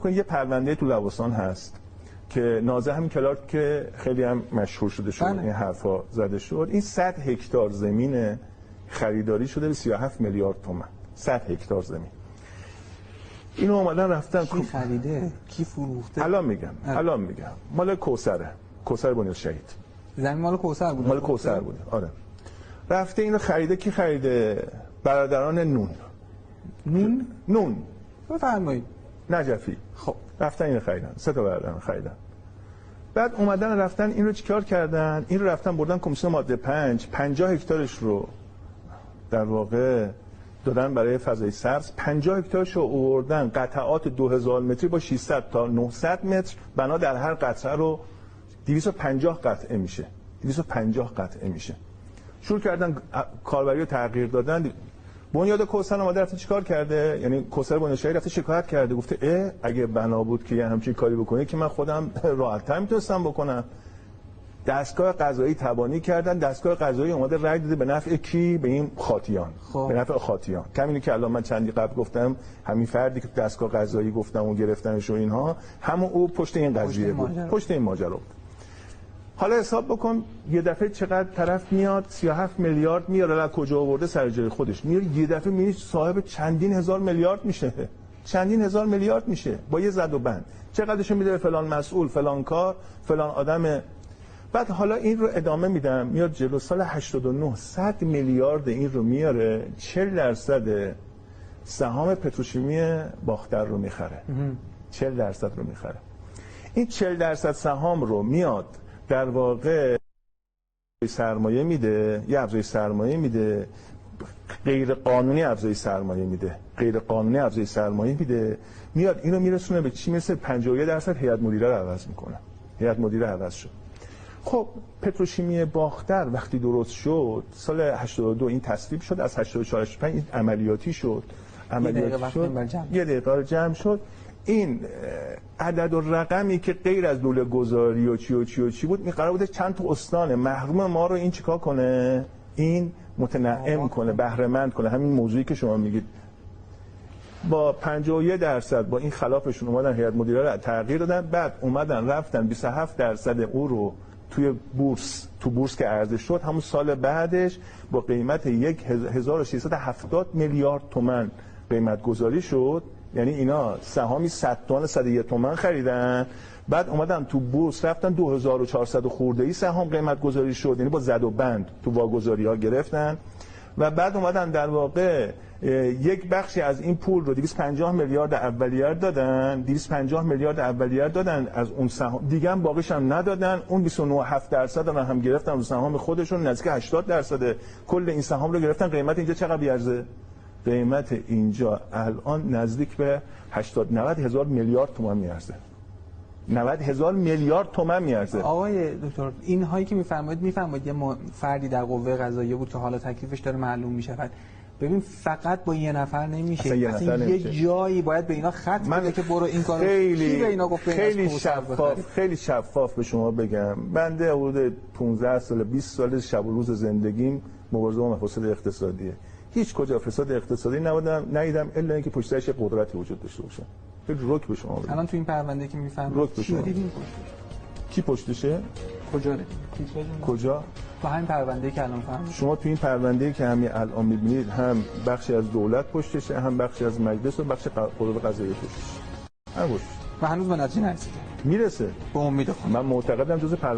بکنید یه پرونده تو لواسان هست که نازه همین کلارک که خیلی هم مشهور شده شد این حرفا زده شد، این 100 هکتار زمین خریداری شده به 37 میلیارد تومان. 100 هکتار زمین. اینو اومدن رفتن کی خریده؟ کی فروخته؟ الان میگم مال کوثر بنی شهید. زمین مال کوثر بود. مال کوثر بود. آره. رفته اینو خریده. کی خریده؟ برادران نون. بفرمایید. نجفی. خب رفتن اینو خریدن. 3 تا برادران خریدن. بعد اومدن رفتن این رو چیکار کردن؟ این رو رفتن بردن کمیسیون ماده 5 50 هکتارش رو در واقع دادن برای فضای سبز. 50 هکتارش رو آوردن قطعات 2000 متری با 600 تا 900 متر، بنا در هر قطعه رو 250 قطعه میشه. 250 قطعه میشه. شروع کردن کاربری رو تغییر دادن. بنیاد کوثر اومده رفته چیکار کرده؟ یعنی کوثر بنی شهید رفته شکایت کرده، گفته اگه بنا بود که یه همچین کاری بکنه که من خودم راحت‌تر میتونستم بکنم. دستگاه قضایی تبانی کردن. دستگاه قضایی اومده رأی داده به نفع کی؟ به این خاطیان. به نفع خاطیان. همینی که الان من چندی قبل گفتم، همین فردی که دستگاه قضایی گفتم و گرفتنش و اینها، همون او پشت این قضیه بود. پشت این ماجرا بود. حالا حساب بکن یه دفعه چقدر طرف میاد 37 میلیارد میاره از کجا آورده سر جای خودش، میاره یه دفعه میشه صاحب چندین هزار میلیارد میشه. چندین هزار میلیارد میشه با یه زد و بند. چقدرشو میده به فلان مسئول، فلان کار، فلان آدم. بعد حالا این رو ادامه میدم، میاد جلو سال 89 100 میلیارد این رو میاره، 40% سهام پتروشیمی باختر رو میخره. 40% رو میخره. این 40% سهام رو میاد در واقع سرمایه میده، یه افزایش سرمایه میده، غیر قانونی افزایش سرمایه میده، غیر قانونی افزایش سرمایه میده، میاد اینو میرسونه به چی؟ میرسه 51% هیئت مدیره رو عوض میکنه. هیئت مدیره عوض شد. خب پتروشیمی باختر وقتی درست شد سال 82 این تصویب شد، از 84 85 این عملیاتی شد. یه دقیقه جمع شد. این عدد و رقمی که غیر از دوله گذاری و چی بود، این قرار بوده چند تا استان محروم ما رو این چیکار کنه؟ این متنعم کنه، بهره مند کنه. همین موضوعی که شما میگید با 51% با این خلافشون اومدن هیئت مدیره رو تغییر دادن. بعد اومدن رفتن 27% او رو توی بورس که عرضه شد، همون سال بعدش با قیمت 1670 میلیارد تومان قیمت گذاری شد. یعنی اینا سهامی 100 تومان 101 تومان خریدن، بعد اومدن تو بورس رفتن 2400 خورده‌ای سهام قیمت گذاری شد، یعنی با زد و بند تو واگذاری ها گرفتن و بعد اومدن در واقع یک بخشی از این پول رو 250 میلیارد اولیه دادن، 250 میلیارد اولیه دادن از اون سهام، دیگه هم باقیش هم ندادن. اون 29.7% هم گرفتن رو سهام خودشون، نزدیک 80% کل این سهام رو گرفتن. قیمت اینجا چقدر بیارزه؟ قیمت اینجا الان نزدیک به 80-90 هزار میلیارد تومان میارزه. 90 هزار میلیارد تومان میارزه. آقای دکتر این هایی که میفرمایید یه فردی در قوه قضاییه بود که حالا تکلیفش داره معلوم میشه. ببین فقط با یه نفر نمیشه، اصلا یه جایی باید به اینا خط بده که برو این کارو. کی به اینا گفت؟ خیلی شفاف به شما بگم، بنده حدود 15 سال 20 سال شب و روز زندگیم مبارزه با فساد اقتصادیه. هیچ کجا فساد اقتصادی ندیدم الا اینکه پشتش قدرتی وجود داشته باشه. خیلی رک به شما بگم. الان تو این پرونده که میفهمید کی پشتشه؟ کجا؟ تو همین پرونده که الان فهمیدید. شما تو این پرونده که همین الان می‌بینید هم بخشی از دولت پشتشه، هم بخشی از مجلس و بخش قوه قضاییه پشتشه. و هنوز به نتیجه نرسیده. میرسه. به امید خدا. من معتقدم جزء پرونده